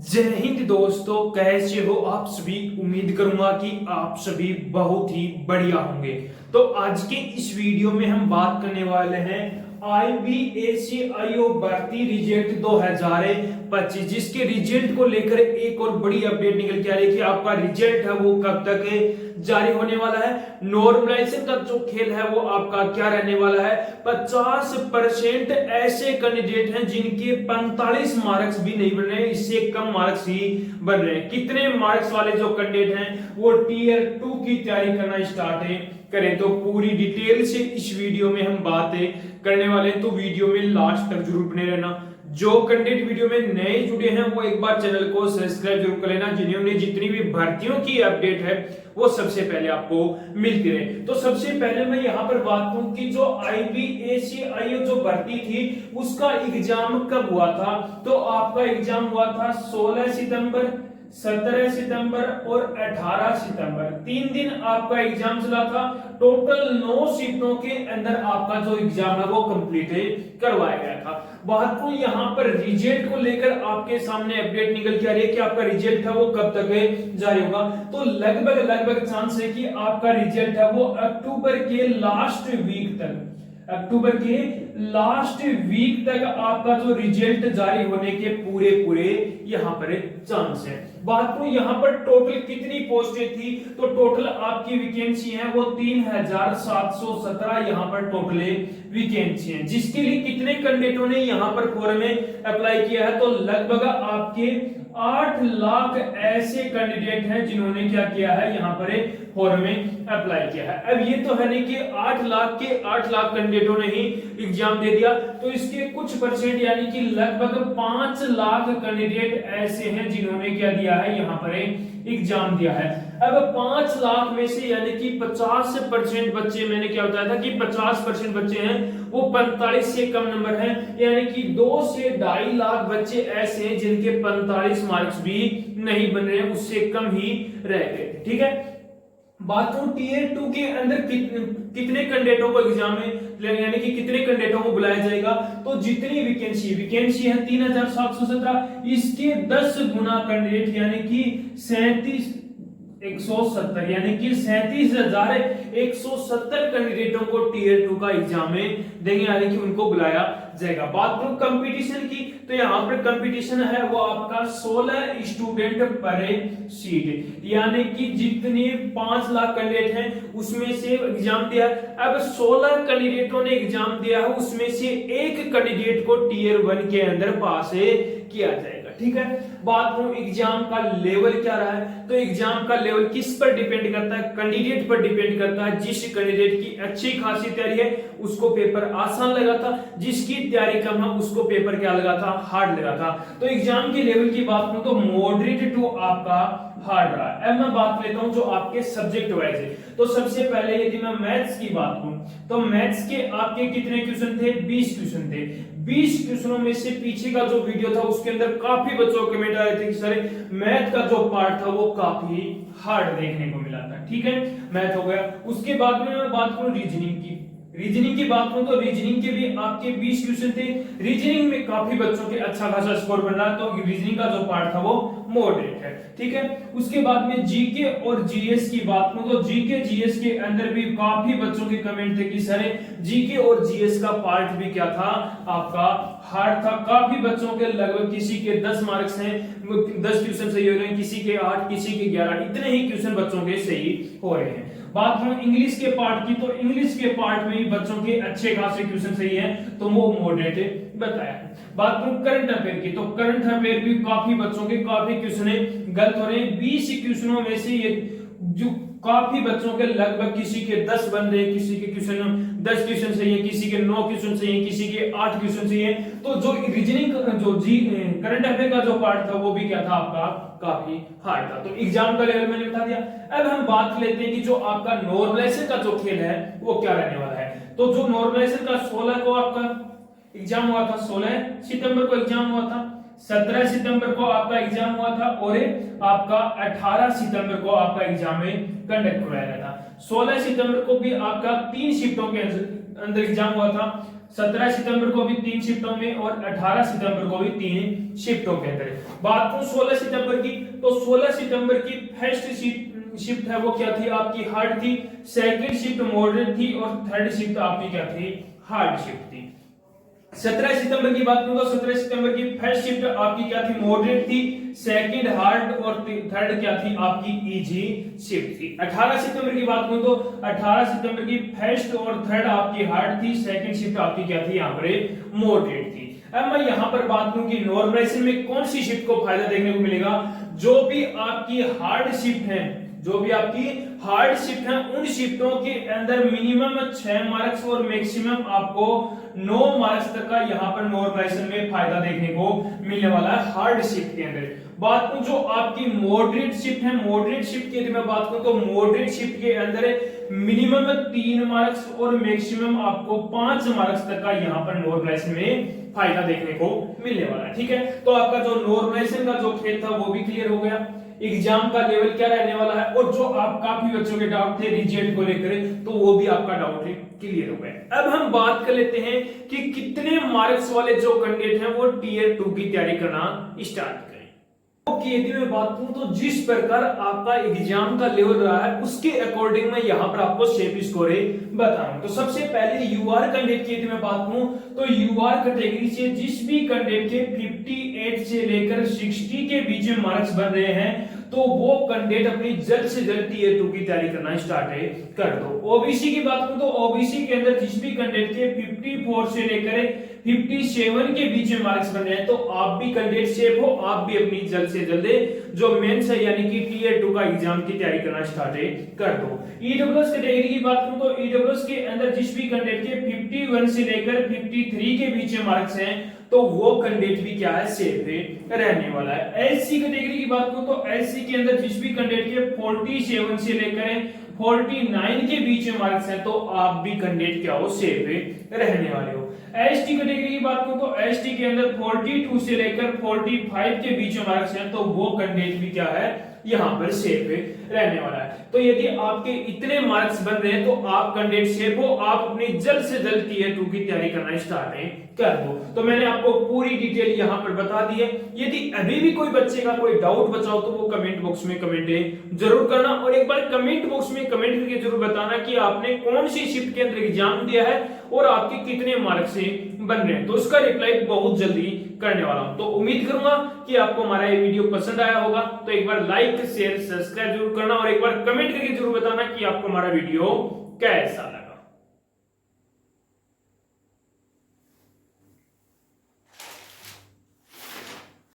जय हिंद दोस्तों, कैसे हो आप सभी। उम्मीद करूंगा कि आप सभी बहुत ही बढ़िया होंगे। तो आज के इस वीडियो में हम बात करने वाले हैं IBACIO भर्ती रिजल्ट 2025, जिसके रिजल्ट को लेकर एक और बड़ी अपडेट निकल के आ रही है कि आपका रिजल्ट है वो कब तक जारी होने वाला है। नॉर्मलाइजेशन का जो खेल है वो आपका क्या रहने वाला है। 50% ऐसे कैंडिडेट हैं जिनके 45 मार्क्स भी नहीं बन रहे हैं, इससे कम मार्क्स ही बन रहे हैं। कितने मार्क्स वाले जो कैंडिडेट हैं वो टीयर 2 की तैयारी करना स्टार्ट करें, तो पूरी डिटेल से इस वीडियो में हम बातें करने वाले हैं। तो वीडियो में लास्ट तक जरूर बने रहना। जो कैंडिडेट वीडियो में नए जुड़े हैं वो एक बार चैनल को सब्सक्राइब जरूर कर लेना, जिन्होंने जितनी भी भर्तियों की अपडेट है वो सबसे पहले आपको मिलती रहे। तो सबसे पहले मैं यहाँ पर बात करूं कि जो IBACIO जो भर्ती थी उसका एग्जाम कब हुआ था। तो आपका एग्जाम हुआ था 16 सितंबर, 17 सितंबर और 18 सितंबर। 3 दिन आपका एग्जाम चला था। टोटल 9 सीटों के अंदर आपका जो एग्जाम है वो कंप्लीट करवाया गया था। बात को यहाँ पर रिजल्ट को लेकर आपके सामने अपडेट निकल के आ रही है कि आपका रिजल्ट है वो कब तक जारी होगा। तो लगभग चांस है कि आपका रिजल्ट है वो अक्टूबर के लास्ट वीक तक आपका जो रिजल्ट जारी होने के पूरे यहाँ पर चांस है। बात करूं यहाँ पर टोटल कितनी पोस्टें थी, तो टोटल आपकी वैकेंसी है वो 3717 यहाँ पर टोटल वैकेंसी है। जिसके लिए कितने कैंडिडेटों ने यहाँ पर फॉर्म में अप्लाई किया है, तो लगभग आपके 8 लाख ऐसे कैंडिडेट हैं जिन्होंने क्या किया है, यहाँ पर फॉर्म में अप्लाई किया है। अब ये तो है नहीं कि 8 लाख के 8 लाख कैंडिडेटों ने ही एग्जाम दे दिया, तो इसके कुछ परसेंट यानी कि लगभग 5 लाख कैंडिडेट ऐसे हैं जिन्होंने क्या दिया है, यहाँ पर एग्जाम दिया है। अब 5 लाख में से यानी कि 50% बच्चे, मैंने क्या बताया था कि 50% बच्चे हैं वो 45 से कम नंबर हैं, यानी कि 2 से 2.5 लाख बच्चे ऐसे हैं जिनके 45 मार्क्स भी नहीं बन रहे हैं, उससे कम ही रह गए। ठीक है, बात करूं टीयर 2 के अंदर कितने कैंडिडेटों को एग्जाम में यानी कि कितने कैंडिडेटों को बुलाया जाएगा, तो जितनी वैकेंसी है 3717, इसके 10 गुना कैंडिडेट यानी कि 170 यानी कि 37,170 कैंडिडेटों को टीयर 2 का एग्जाम में देंगे, यानी कि उनको बुलाया जाएगा। बात करूं कंपटीशन की, तो यहाँ पर कंपटीशन है वो आपका 16 स्टूडेंट पर सीट, यानी कि जितने 5 लाख कैंडिडेट हैं उसमें से एग्जाम दिया। अब 16 कैंडिडेटों ने एग्जाम दिया है, उसमें से एक कैंडिडेट को टीयर 1 के अंदर पास किया जाएगा। ठीक है, बात करूं एग्जाम का लेवल क्या रहा है, तो एग्जाम का लेवल किस पर डिपेंड करता है, कैंडिडेट पर डिपेंड करता है। जिस कैंडिडेट की अच्छी खासी तैयारी है उसको पेपर आसान लगा था, जिसकी तैयारी कम है उसको पेपर क्या लगा था, हार्ड लगा था। तो एग्जाम के लेवल की बात करूं तो मॉडरेट टू आपका हार्ड रहा है। अब मैं बात लेता हूं जो आपके सब्जेक्ट वाइज है। तो सबसे पहले यदि मैं मैथ्स की बात करूं तो मैथ्स के आपके कितने क्वेश्चन थे, 20 क्वेश्चन थे। 20 क्वेश्चनों में से पीछे का जो वीडियो था उसके अंदर काफी बच्चों के कमेंट आए थे कि सर मैथ का जो पार्ट था वो काफी हार्ड देखने को मिला था। ठीक है, मैथ हो गया। उसके बाद में मैं बात करूं रीजनिंग की बात करूं तो रीजनिंग के भी आपके 20 क्वेश्चन थे। रीजनिंग में काफी बच्चों के अच्छा खासा स्कोर बन रहा है, तो रीजनिंग का जो पार्ट था वो मॉडरेट है। ठीक है, उसके बाद में जीके और जीएस की बात करूं तो जीके जीएस के अंदर भी काफी बच्चों के कमेंट थे कि सर जीके और जीएस का पार्ट भी क्या था, आपका हार्ड था। काफी बच्चों के लगभग किसी के 10 मार्क्स हैं, 10 क्वेश्चन सही हो रहे हैं, किसी के 8, किसी के 11, इतने ही क्वेश्चन बच्चों के सही हो रहे हैं। बात करूं इंग्लिश के पार्ट की, तो इंग्लिश के पार्ट में भी बच्चों के अच्छे खासे क्वेश्चन सही हैं, तो वो मॉडरेट बताया। बात करूं करंट अफेयर की, तो करंट अफेयर भी काफी बच्चों के काफी क्वेश्चन गलत हो रहे हैं। 20 क्वेश्चनों में से ये जो काफी बच्चों के लगभग किसी के 10 बन रहे, किसी के क्वेश्चन 10 क्वेश्चन सही है, किसी के 9 क्वेश्चन सही है, किसी के 8 क्वेश्चन सही है। तो जो रीजनिंग जो करंट अफेयर का जो पार्ट था वो भी क्या था, आपका काफी हार्ड था। तो एग्जाम का लेवल मैंने बता दिया। अब हम बात लेते हैं कि जो आपका नॉर्मलाइजेशन का जो खेल है वो क्या रहने वाला है। तो जो नॉर्मलाइजेशन का 16 को आपका एग्जाम हुआ था, 16 सितंबर को एग्जाम हुआ था, 17 सितंबर को आपका एग्जाम हुआ था और आपका 18 सितंबर को आपका एग्जाम में कंडक्ट कराया गया था। 16 सितंबर को भी आपका 3 शिफ्टों के अंदर एग्जाम हुआ था। 17 सितंबर को भी 3 शिफ्टों में और 18 सितंबर को भी 3 शिफ्टों के अंदर। बात करूं 16 सितंबर की, तो 16 सितंबर की फर्स्ट शिफ्ट है वो क्या थी आपकी हार्ड थी, सेकंड शिफ्ट मॉडरेट थी और थर्ड शिफ्ट आपकी क्या थी हार्ड शिफ्ट थी। 17 सितंबर की बात करूं तो 17 सितंबर की फर्स्ट शिफ्ट आपकी क्या थी मॉडरेट थी, सेकंड हार्ड और थर्ड क्या थी आपकी इजी शिफ्ट थी। 18 सितंबर की बात करूं तो 18 सितंबर की फर्स्ट और थर्ड आपकी हार्ड थी, सेकंड शिफ्ट आपकी क्या थी यहाँ पर मॉडरेट थी। अब मैं यहाँ पर बात करूं कि नॉर्मलाइजेशन में कौन सी शिफ्ट को फायदा देखने को मिलेगा, जो भी आपकी हार्ड शिफ्ट है, जो भी आपकी हार्ड शिफ्ट है उन शिफ्टों के अंदर मिनिमम 6 मार्क्स और मैक्सिमम आपको 9 मार्क्स तक का यहाँ पर नॉर्मलाइजेशन में फायदा देखने को मिलने वाला है हार्ड शिफ्ट के अंदर। बात करूं जो आपकी मॉडरेट शिफ्ट है, मॉडरेट शिफ्ट की यदि मैं बात करूं तो मॉडरेट शिफ्ट के अंदर मिनिमम 3 मार्क्स और मैक्सिमम आपको 5 मार्क्स तक का यहाँ पर नॉर्मलाइजेशन में फायदा देखने को मिलने वाला है। ठीक है, तो आपका जो नॉर्मलाइजेशन का जो खेल था वो भी क्लियर हो गया, एग्जाम का लेवल क्या रहने वाला है, और जो आप काफी बच्चों के डाउट थे रिजल्ट को लेकर तो वो भी आपका डाउट क्लियर हो गया। अब हम बात कर लेते हैं कि कितने मार्क्स वाले जो कैंडिडेट हैं वो टीयर 2 की तैयारी करना स्टार्ट करें। तो यदि मैं बात करूं तो जिस प्रकार आपका एग्जाम का लेवल रहा है उसके अकॉर्डिंग मैं यहाँ पर आपको शेप स्कोर बता रहा हूं। तो सबसे पहले यूआर कैंडिडेट की यदि मैं बात करूं तो यूआर कैटेगरी से जिस भी कैंडिडेट के 58 से लेकर 60 के बीच में मार्क्स बन रहे हैं तो वो कैंडिडेट अपनी जल्द से जल्द टीयर 2 की तैयारी करना स्टार्ट कर दो। ओबीसी की बात करूं तो ओबीसी के अंदर जिस भी कैंडिडेट के 54 से लेकर 57 के बीच में मार्क्स बन रहे हैं तो आप भी कैंडिडेट सेफ हो, आप भी अपनी जल्द से जल्द जो मेंस है यानी कि टीयर 2 का एग्जाम की तैयारी करना स्टार्ट कर दो। ईडब्ल्यूएस कैटेगरी की बात करूं तो ईडब्ल्यूएस के अंदर जिस भी कैंडिडेट के 51 से लेकर 53 के बीच में मार्क्स हैं तो वो कैंडिडेट भी क्या है सेफ रहने वाला है। एससी कैटेगरी की बात करूं तो एससी के अंदर जिस भी कैंडिडेट के 47 से लेकर 49 के बीच में मार्क्स हैं तो आप भी कैंडिडेट क्या हो सेफ रहने वाले हो। एसटी कैटेगरी की बात करूं तो एसटी के अंदर 42 से लेकर 45 के बीच में मार्क्स हैं तो वो कैंडिडेट भी क्या है यहाँ पर सेफ रहने वाला है। तो यदि आपके इतने मार्क्स बन रहे हैं तो आप कैंडिडेट सेफ हो, आप अपनी जल्द से जल्द टीयर 2 की तैयारी करना स्टार्ट कर दो। तो मैंने आपको पूरी डिटेल यहाँ पर बता दी है। यदि अभी भी कोई बच्चे का कोई डाउट बचा हो तो वो कमेंट बॉक्स में कमेंट जरूर करना, और एक बार कमेंट बॉक्स में कमेंट करके जरूर बताना कि आपने कौन सी शिफ्ट के अंदर एग्जाम दिया है और आपके कितने मार्क्स से बन रहे हैं, तो उसका रिप्लाई बहुत जल्दी करने वाला हूं। तो उम्मीद करूंगा कि आपको हमारा ये वीडियो पसंद आया होगा। तो एक बार लाइक शेयर सब्सक्राइब जरूर करना और एक बार कमेंट करके जरूर बताना कि आपको हमारा वीडियो कैसा लगा।